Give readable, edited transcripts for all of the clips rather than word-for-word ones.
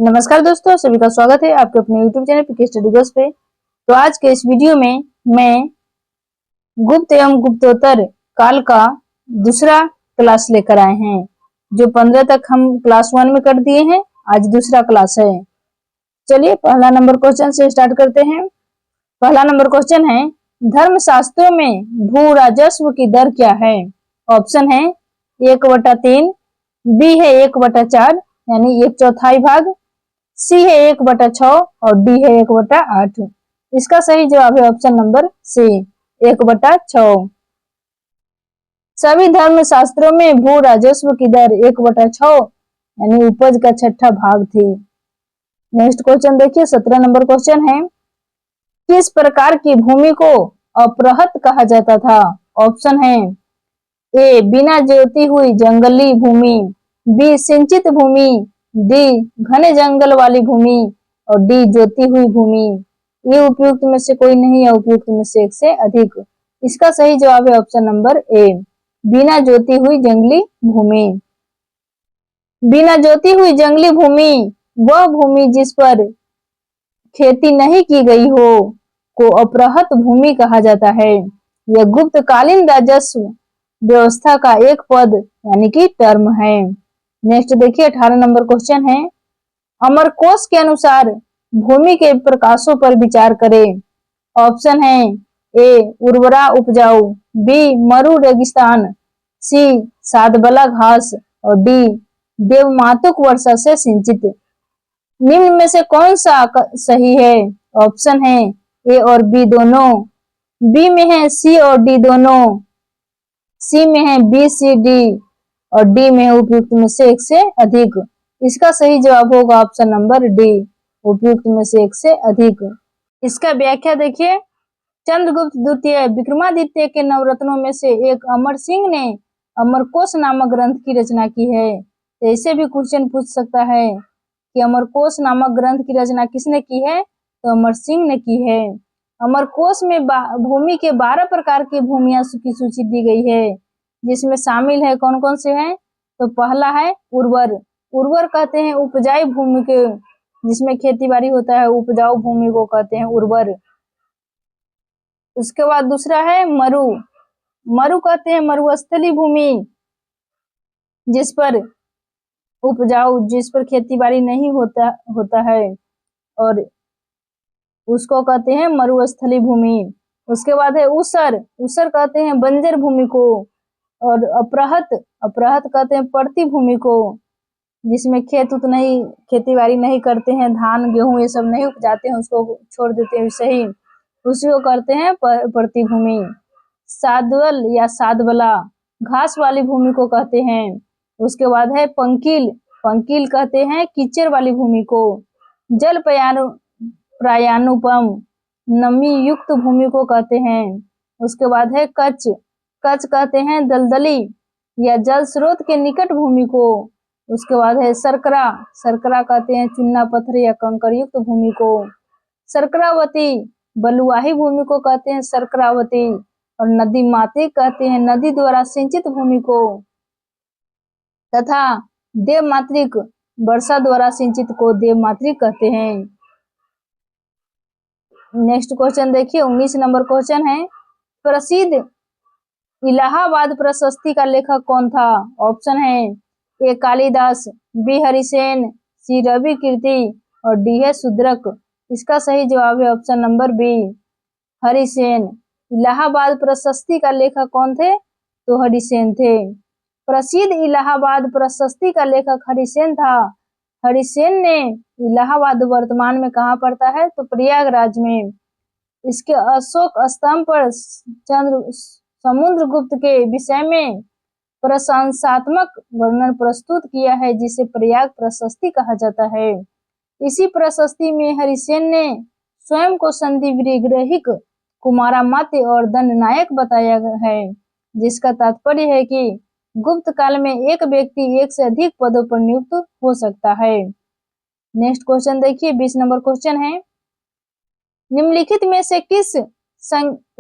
नमस्कार दोस्तों, सभी का स्वागत है आपके अपने YouTube चैनल पीके स्टडी बस पे। तो आज के इस वीडियो में मैं गुप्त एवं गुप्तोत्तर काल का दूसरा क्लास लेकर आए हैं। जो 15 तक हम क्लास 1 में कर दिए हैं, आज दूसरा क्लास है। चलिए पहला नंबर क्वेश्चन से स्टार्ट करते हैं। पहला नंबर क्वेश्चन है, धर्मशास्त्रों में भू राजस्व की दर क्या है? ऑप्शन है 1/3, बी है 1/4 यानी 1/4 भाग, सी है 1/6 और डी है 1/8। इसका सही जवाब है ऑप्शन नंबर सी, 1/6। सभी धर्म शास्त्रों में भू राजस्व की दर 1/6 यानी उपज का 6ठा भाग थी। नेक्स्ट क्वेश्चन देखिए, 17 नंबर क्वेश्चन है, किस प्रकार की भूमि को अपरहत कहा जाता था? ऑप्शन है ए बिना जोती हुई जंगली भूमि, बी सिंचित भूमि, डी घने जंगल वाली भूमि और डी जोती हुई भूमि। ये उपयुक्त में से कोई नहीं है, उपयुक्त में से एक से अधिक। इसका सही जवाब है ऑप्शन नंबर ए, बिना जोती हुई जंगली भूमि। बिना जोती हुई जंगली भूमि वह भूमि जिस पर खेती नहीं की गई हो को अपरहत भूमि कहा जाता है। यह गुप्तकालीन राजस्व व्यवस्था का एक पद यानी कि टर्म है। नेक्स्ट देखिए, 18 नंबर क्वेश्चन है, अमरकोश के अनुसार भूमि के प्रकाशों पर विचार करें। ऑप्शन है ए उर्वरा उपजाऊ, बी मरु रेगिस्तान, सी सादबला घास और डी देवमातुक वर्षा से सिंचित। निम्न में से कौन सा सही है? ऑप्शन है ए और बी दोनों, बी में है सी और डी दोनों, सी में है बी सी डी और डी में है उपयुक्त में से एक से अधिक। इसका सही जवाब होगा ऑप्शन नंबर डी, उपयुक्त में से एक से अधिक। इसका व्याख्या देखिए, चंद्रगुप्त द्वितीय विक्रमादित्य के नवरत्नों में से एक अमर सिंह ने अमरकोश नामक ग्रंथ की रचना की है। तो ऐसे भी क्वेश्चन पूछ सकता है कि अमरकोश नामक ग्रंथ की रचना किसने की है? तो अमर सिंह ने की है। अमरकोश में भूमि के 12 प्रकार की भूमियां की सूची दी गई है, जिसमें शामिल है कौन कौन से हैं? तो पहला है उर्वर। उर्वर कहते हैं उपजाऊ भूमि के, जिसमें खेती बाड़ी होता है, उपजाऊ भूमि को कहते हैं उर्वर। उसके बाद दूसरा है मरु। मरु कहते हैं मरुस्थली भूमि, जिस पर खेती बाड़ी नहीं होता है और उसको कहते हैं मरुस्थली भूमि। उसके बाद है ऊसर। ऊसर कहते हैं बंजर भूमि को। और अपरहत कहते हैं पड़ती भूमि को, जिसमें खेती बाड़ी नहीं करते हैं, धान गेहूं ये सब नहीं उपजाते हैं, उसको छोड़ देते हैं वैसे ही, उसी को करते हैं पड़ती भूमि। सादवल या सादबला घास वाली भूमि को कहते हैं। उसके बाद है पंकील। पंकील कहते हैं कीचड़ वाली भूमि को। जल प्रायानुपम नमी युक्त भूमि को कहते हैं। उसके बाद है कच्छ। कच्छ कहते हैं दलदली या जल स्रोत के निकट भूमि को। उसके बाद है सरकरा। सरकरा कहते हैं चुन्ना पत्थर या कंकर युक्त भूमि को। सरकरावती बलुआही भूमि को कहते हैं सरकरावती। और नदी मातृक कहते हैं नदी द्वारा सिंचित भूमि को। तथा देवमातृक वर्षा द्वारा सिंचित को देवमातृक कहते हैं। नेक्स्ट क्वेश्चन देखिए, 19 नंबर क्वेश्चन है, प्रसिद्ध इलाहाबाद प्रशस्ति का लेखक कौन था? ऑप्शन है A Kalidas, B Harisen, C Ravikirti और डी है शूद्रक। इसका सही जवाब है option number B, Harisen. Allahabad प्रशस्ति का लेखक कौन थे? तो हरिसेन थे। प्रसिद्ध इलाहाबाद प्रशस्ति का लेखक हरिसेन था। हरिसेन ने इलाहाबाद वर्तमान में कहाँ पड़ता है? तो प्रयागराज में। इसके अशोक स्तंभ पर समुद्रगुप्त के विषय में प्रशंसात्मक वर्णन प्रस्तुत किया है, जिसे प्रयाग प्रशस्ति कहा जाता है। इसी प्रशस्ति में हरिसेन ने स्वयं को संधि विग्रहिक, कुमारामात्य और दंडनायक बताया है, जिसका तात्पर्य है कि गुप्त काल में एक व्यक्ति एक से अधिक पदों पर नियुक्त हो सकता है। नेक्स्ट क्वेश्चन देखिए, 20 नंबर क्वेश्चन है, निम्नलिखित में से किस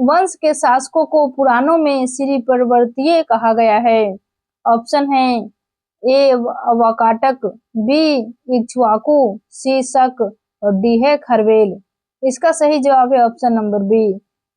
वंश के शासकों को पुराणों में श्री पर्वतीय कहा गया है? ऑप्शन है ए वाकाटक, बी इक्ष्वाकु, सी शक और डी है खरवेल। इसका सही जवाब है option number B,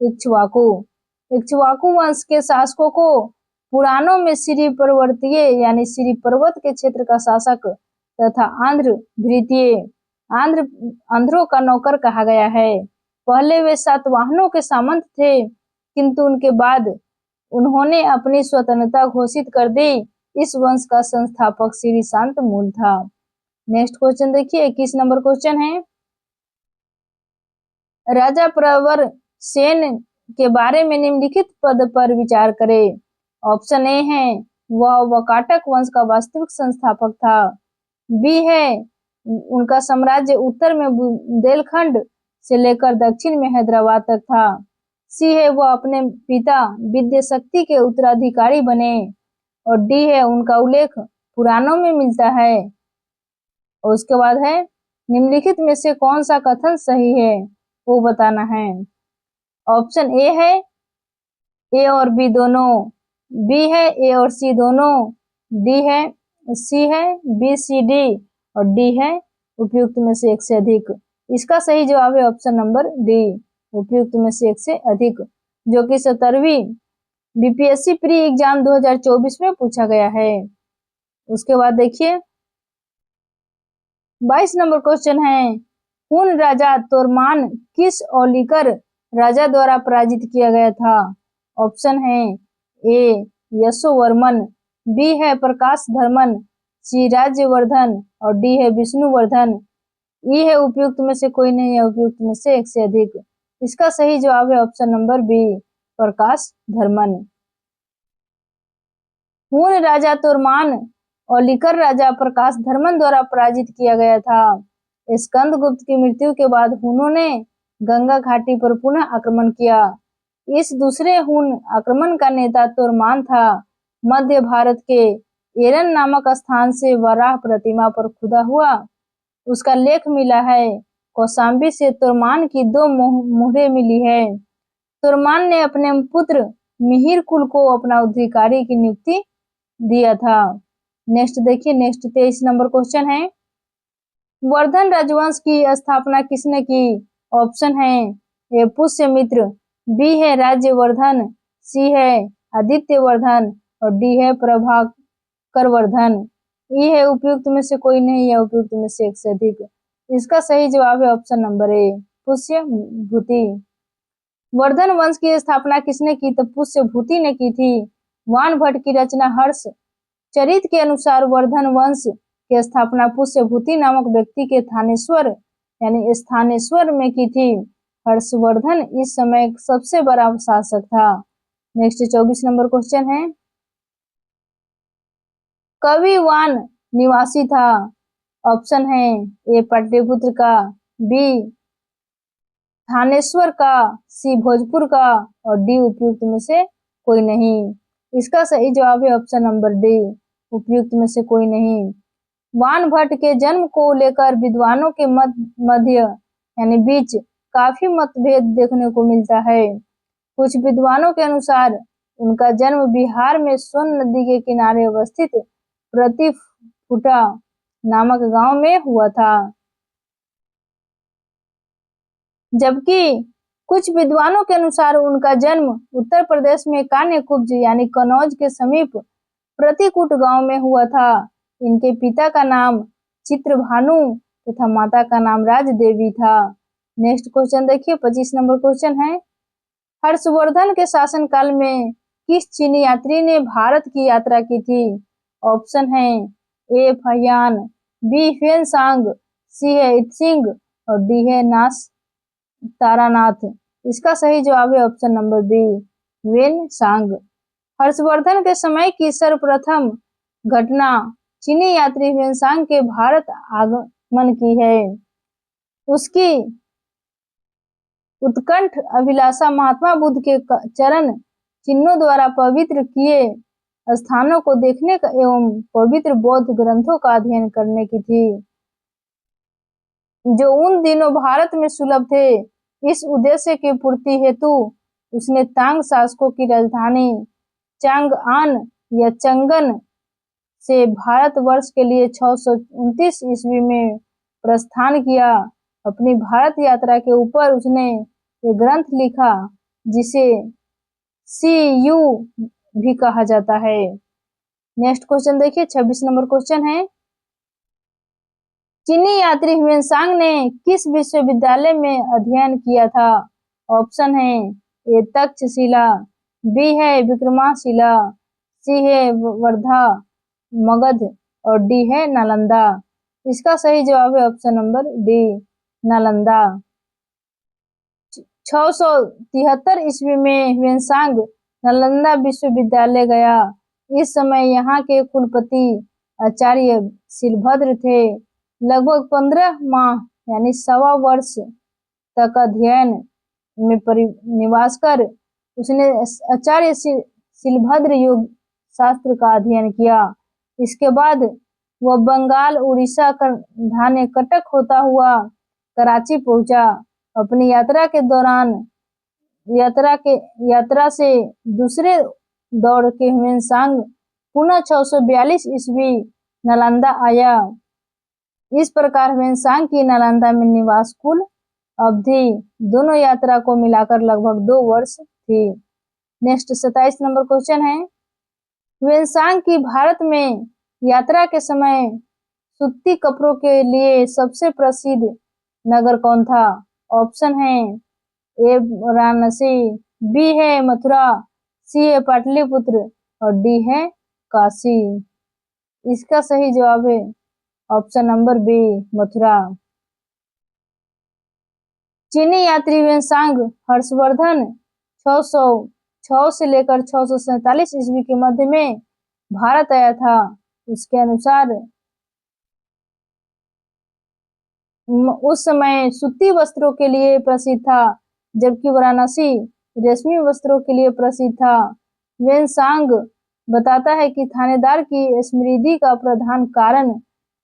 Ikshvaku. Ikshvaku वंश के शासकों को पुराणों में श्री पर्वतीय यानी श्री पर्वत के क्षेत्र का शासक तथा आंध्र भृतीय आंध्रों का नौकर कहा गया है। पहले वे सातवाहनों के सामंत थे, किंतु उनके बाद उन्होंने अपनी स्वतंत्रता घोषित कर दी। इस वंश का संस्थापक श्री शांतमूल था। नेक्स्ट क्वेश्चन देखिए, 21 नंबर क्वेश्चन है, राजा प्रवर सेन के बारे में निम्नलिखित पद पर विचार करें। ऑप्शन ए है वह वाकाटक वंश का वास्तविक संस्थापक था। बी है उनका साम्राज्य उत्तर में बुंदेलखंड से लेकर दक्षिण में हैदराबाद तक था। सी है वह अपने पिता विद्या शक्ति के उत्तराधिकारी बने। और डी है उनका उल्लेख पुराणों में मिलता है। और उसके बाद है निम्नलिखित में से कौन सा कथन सही है वो बताना है। ऑप्शन ए है ए और बी दोनों, बी है ए और सी दोनों, डी है सी है बी सी डी और डी है उपयुक्त में से एक से अधिक। इसका सही जवाब है ऑप्शन नंबर डी, उपयुक्त में से एक से अधिक, जो कि 17वीं बीपीएससी प्री एग्जाम 2024 में पूछा गया है। उसके बाद देखिए 22 नंबर क्वेश्चन है, हुन राजा तोरमान किस औलिकर राजा द्वारा पराजित किया गया था। ऑप्शन है ए यशोवर्मन, बी है प्रकाश धर्मन, सी राज्यवर्धन और डी है विष्णुवर्धन। ई है उपयुक्त में से कोई नहीं है, उपयुक्त में से एक से अधिक। इसका सही जवाब है ऑप्शन नंबर बी, प्रकाश धर्मन। हुन राजा तोरमान औलिकर राजा प्रकाश धर्मन द्वारा पराजित किया गया था। स्कंदगुप्त की मृत्यु के बाद हुनों ने गंगा घाटी पर पुनः आक्रमण किया। इस दूसरे हुन आक्रमण का नेता तोरमान था। मध्य भारत के एरन नामक स्थान से वराह प्रतिमा पर खुदा हुआ उसका लेख मिला है। कौशाम्बी से तोरमान की 2 मुहरें मिली है। तोरमान ने अपने पुत्र मिहिर कुल को अपना उत्तराधिकारी की नियुक्ति दिया था। नेक्स्ट देखिए, नेक्स्ट 23 नंबर क्वेश्चन है, वर्धन राजवंश की स्थापना किसने की। ऑप्शन है ए पुष्यमित्र, बी है राज्यवर्धन, सी है आदित्यवर्धन और डी है प्रभाकरवर्धन। ई है उपयुक्त में से कोई नहीं है, उपयुक्त में से एक से अधिक। इसका सही जवाब है ऑप्शन नंबर ए, पुष्यभूति। वर्धन वंश की स्थापना किसने की, तो पुष्यभूति ने की थी। वानभट्ट की रचना हर्ष चरित के अनुसार वर्धन वंश की स्थापना पुष्यभूति नामक व्यक्ति के थानेश्वर यानी स्थानेश्वर में की थी। हर्षवर्धन इस समय सबसे बड़ा शासक था। नेक्स्ट 24 नंबर क्वेश्चन है, कवि वान निवासी था। ऑप्शन है ए पाटलिपुत्र का, बी थानेश्वर का, सी भोजपुर का और डी उपयुक्त में से कोई नहीं। इसका सही जवाब है ऑप्शन नंबर डी, उपयुक्त में से कोई नहीं। वानभट्ट के जन्म को लेकर विद्वानों के मध्य यानी बीच काफी मतभेद देखने को मिलता है। कुछ विद्वानों के अनुसार उनका जन्म बिहार में सोन नदी के किनारे अवस्थित प्रतिफुटा नामक गांव में हुआ था, जबकि कुछ विद्वानों के अनुसार उनका जन्म उत्तर प्रदेश में कान्यकुब्ज यानी कन्नौज के समीप प्रतिकूट गांव में हुआ था। इनके पिता का नाम चित्रभानु तथा माता का नाम राजदेवी था। नेक्स्ट क्वेश्चन देखिए, 25 नंबर क्वेश्चन है, हर्षवर्धन के शासनकाल में किस चीनी यात्री ने भारत की यात्रा की थी। ऑप्शन है ए फहियान, बी ह्वेनसांग, सी है इत्सिंग और डी है नास तारानाथ। इसका सही जवाब है option number B, Hiuen Tsang. Harshavardhan के समय की सर्वप्रथम घटना चीनी यात्री ह्वेनसांग के भारत आगमन की है। उसकी उत्कंठ अभिलाषा महात्मा बुद्ध के चरण चिन्हों द्वारा पवित्र किए स्थानों को देखने का एवं पवित्र बौद्ध ग्रंथों का अध्ययन करने की थी, जो उन दिनों भारत में सुलभ थे। इस उद्देश्य की पूर्ति हेतु उसने तांग शासकों की राजधानी चांगआन या चंगन से भारतवर्ष के लिए 629 ईस्वी में प्रस्थान किया। अपनी भारत यात्रा के ऊपर उसने एक ग्रंथ लिखा जिसे CU भी कहा जाता है। नेक्स्ट क्वेश्चन देखिए, 26 नंबर क्वेश्चन है, चीनी यात्री ह्वेनसांग ने किस विश्वविद्यालय में अध्ययन किया था? ऑप्शन है ए तक्षशिला, बी है विक्रमशिला, सी है वर्धा मगध और डी है नालंदा। इसका सही जवाब है ऑप्शन नंबर डी, नालंदा। 673 ईस्वी में ह्वेनसांग नालंदा विश्वविद्यालय गया। इस समय यहाँ के कुलपति आचार्य शिलभद्र थे। लगभग 15 माह यानी सवा वर्ष तक अध्ययन में निवास कर उसने आचार्य शिलभद्र योग शास्त्र का अध्ययन किया। इसके बाद वह बंगाल, उड़ीसा, धान्य कटक होता हुआ कराची पहुंचा। अपनी यात्रा के दौरान यात्रा से दूसरे दौर के ह्वेनसांग पुनः 642 ईस्वी नालंदा आया। इस प्रकार ह्वेनसांग की नालंदा में निवास कुल अवधि दोनों यात्रा को मिलाकर लगभग 2 वर्ष थी। नेक्स्ट 27 नंबर क्वेश्चन है, ह्वेनसांग की भारत में यात्रा के समय सूती कपड़ों के लिए सबसे प्रसिद्ध नगर कौन था? ऑप्शन है ए वाराणसी, बी है मथुरा, सी है पाटलिपुत्र और डी है काशी। इसका सही जवाब है ऑप्शन नंबर बी, मथुरा। चीनी यात्री ह्वेनसांग हर्षवर्धन 606 से लेकर 647 ईस्वी के मध्य में भारत आया था। उसके अनुसार उस समय सूती वस्त्रों के लिए प्रसिद्ध था, जबकि वाराणसी रेशमी वस्त्रों के लिए प्रसिद्ध था। ह्वेनसांग बताता है कि थानेदार की समृद्धि का प्रधान कारण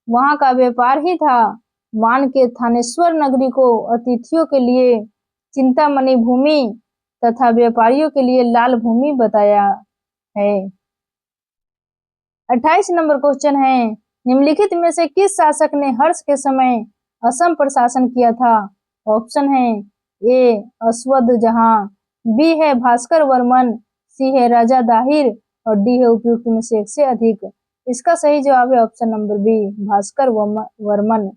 वहां का व्यापार ही था। मान के थानेश्वर नगरी को अतिथियों के लिए चिंतामणि भूमि तथा व्यापारियों के लिए लाल भूमि बताया है। 28 नंबर क्वेश्चन है, निम्नलिखित में से किस शासक ने हर्ष के समय असम पर शासन किया था? ऑप्शन है ए अश्वद जहां, बी है भास्कर वर्मन, सी है राजा दाहिर और डी है उपयुक्त में से एक से अधिक। इसका सही जवाब है option number B, Bhaskar Varman.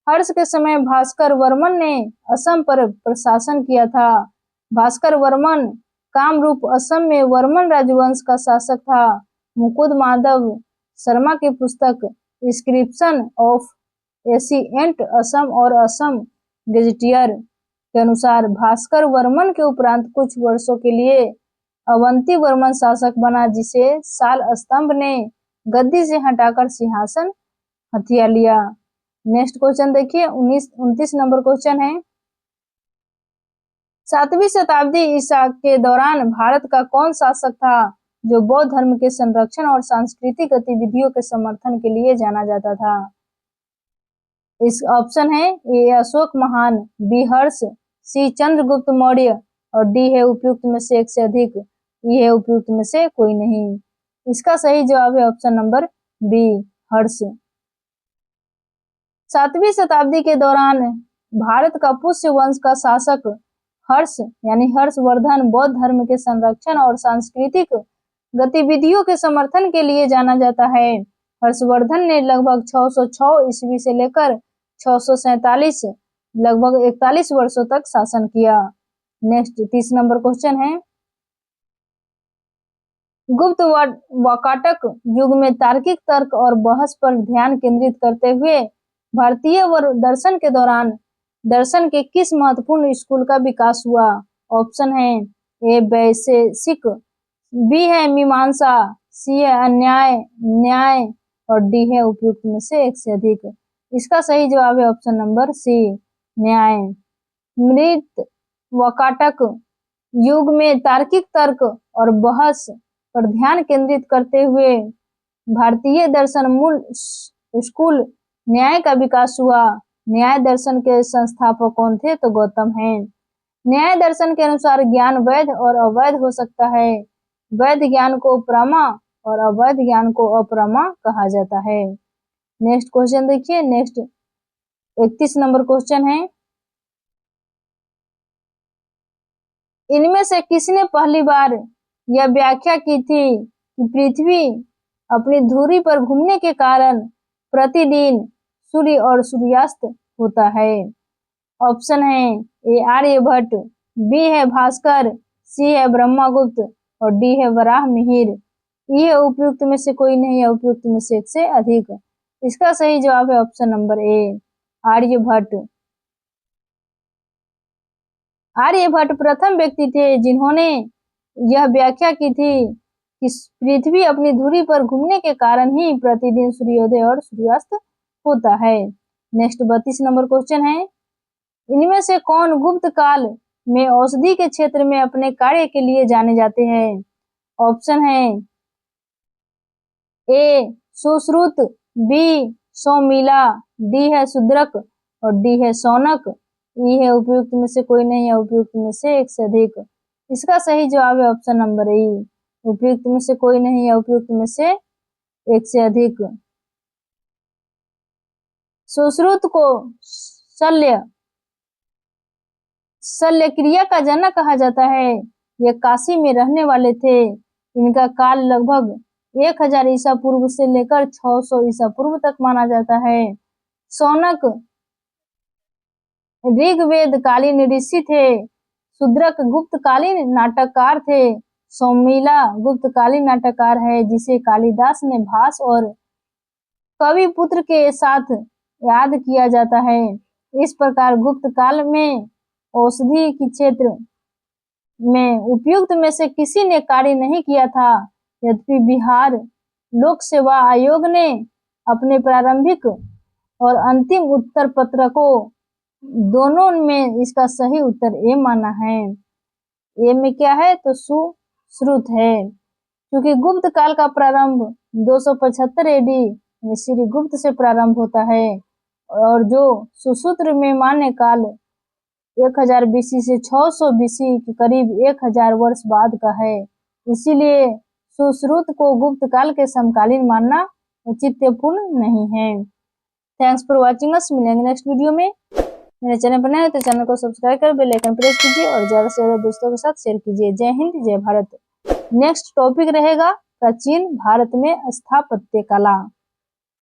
Harsha के समय भास्कर वर्मन ने असम पर प्रशासन किया था। भास्कर वर्मन कामरूप असम में वर्मन राजवंश का शासक था। मुकुंद माधव शर्मा की पुस्तक इंस्क्रिप्शन ऑफ एशिएंट असम और असम गेजेटियर के अनुसार भास्कर वर्मन के उपरांत कुछ वर्षों के लिए अवंती वर्मन शासक बना, जिसे साल स्तंभ ने गद्दी से हटाकर सिंहासन हथिया लिया। नेक्स्ट क्वेश्चन देखिए, 29 नंबर क्वेश्चन है, 7वीं शताब्दी ईसा के दौरान भारत का कौन शासक था जो बौद्ध धर्म के संरक्षण और सांस्कृतिक गतिविधियों के समर्थन के लिए जाना जाता था? इस ऑप्शन है ए अशोक महान, बी हर्ष, सी चंद्रगुप्त मौर्य और डी है उपयुक्त में से एक से अधिक, ई है उपयुक्त में से कोई नहीं। इसका सही जवाब है ऑप्शन नंबर बी, हर्ष। 7वीं शताब्दी के दौरान भारत का पुष्य वंश का शासक हर्ष यानी हर्षवर्धन बौद्ध धर्म के संरक्षण और सांस्कृतिक गतिविधियों के समर्थन के लिए जाना जाता है। हर्षवर्धन ने लगभग 606 ईस्वी से लेकर 647 लगभग 41 वर्षों तक शासन किया। नेक्स्ट 30 नंबर क्वेश्चन है, गुप्त वाकाटक युग में तार्किक तर्क और बहस पर ध्यान केंद्रित करते हुए भारतीय दर्शन के दौरान दर्शन के किस महत्वपूर्ण स्कूल का विकास हुआ? ऑप्शन है ए वैशेषिक, बी है मीमांसा, सी है अन्याय न्याय और डी है उपयुक्त में से एक से अधिक। इसका सही जवाब है ऑप्शन नंबर सी, न्याय। मृत वाकाटक युग में तार्किक तर्क और बहस पर ध्यान केंद्रित करते हुए भारतीय दर्शन मूल स्कूल न्याय का विकास हुआ। न्याय दर्शन के संस्थापक कौन थे? तो गौतम हैं। न्याय दर्शन के अनुसार ज्ञान वैध और अवैध हो सकता है। वैध ज्ञान को प्रमा और अवैध ज्ञान को अप्रमा कहा जाता है। नेक्स्ट क्वेश्चन देखिए, नेक्स्ट 31 नंबर क्वेश्चन है, इनमें से किसने पहली बार यह व्याख्या की थी कि पृथ्वी अपनी धुरी पर घूमने के कारण प्रतिदिन सूर्य और सूर्यास्त होता है? ऑप्शन है ए आर्यभट्ट, बी है भास्कर, सी है ब्रह्मगुप्त और डी है वराह मिहिर। ये उपयुक्त में से कोई नहीं है, उपयुक्त में से एक से अधिक। इसका सही जवाब है option number A, Aryabhata. Aryabhata प्रथम व्यक्ति थे जिन्होंने यह व्याख्या की थी कि पृथ्वी अपनी धुरी पर घूमने के कारण ही प्रतिदिन सूर्योदय और सूर्यास्त होता है। नेक्स्ट 32 नंबर क्वेश्चन है, इनमें से कौन गुप्त काल में औषधि के क्षेत्र में अपने कार्य के लिए जाने जाते हैं? ऑप्शन है ए सुश्रुत, बी सौमिला, डी है शूद्रक और डी है शौनक। ये है उपयुक्त में से कोई नहीं है, उपयुक्त में से एक से अधिक। इसका सही जवाब है ऑप्शन नंबर ए, उपयुक्त में से कोई नहीं है, उपयुक्त में से एक से अधिक। सुश्रुत को शल्य क्रिया का जनक कहा जाता है। ये काशी में रहने वाले थे। इनका काल लगभग 1000 ईसा पूर्व से लेकर 600 ईसा पूर्व तक माना जाता है। शौनक ऋग्वेद कालीन ऋषि थे। शूद्रक गुप्तकालीन नाटककार थे। सौमिला गुप्तकालीन नाटककार है जिसे कालिदास ने भास और कवि पुत्र के साथ याद किया जाता है। इस प्रकार गुप्त काल में औषधि के क्षेत्र में उपयुक्त में से किसी ने कार्य नहीं किया था। यद्यपि बिहार लोक सेवा आयोग ने अपने प्रारंभिक और अंतिम उत्तर पत्रकों दोनों में इसका सही उत्तर ए माना है। ए में क्या है तो सुश्रुत है, क्योंकि गुप्त काल का प्रारंभ 275 एडी श्री गुप्त से प्रारंभ होता है और जो सुश्रुत में मान्य काल 1000 बीसी से 600 बीसी के करीब 1000 वर्ष बाद का है। इसीलिए सुश्रुत को गुप्त काल के समकालीन मानना औचित्यपूर्ण नहीं है। Thanks for watching us. मिलेंगे नेक्स्ट वीडियो में। मेरे चैनल पर नए हैं तो चैनल को सब्सक्राइब कर बेल आइकन प्रेस कीजिए और ज्यादा से ज्यादा दोस्तों के साथ शेयर कीजिए। जय हिंद, जय भारत। नेक्स्ट टॉपिक रहेगा प्राचीन भारत में स्थापत्य कला।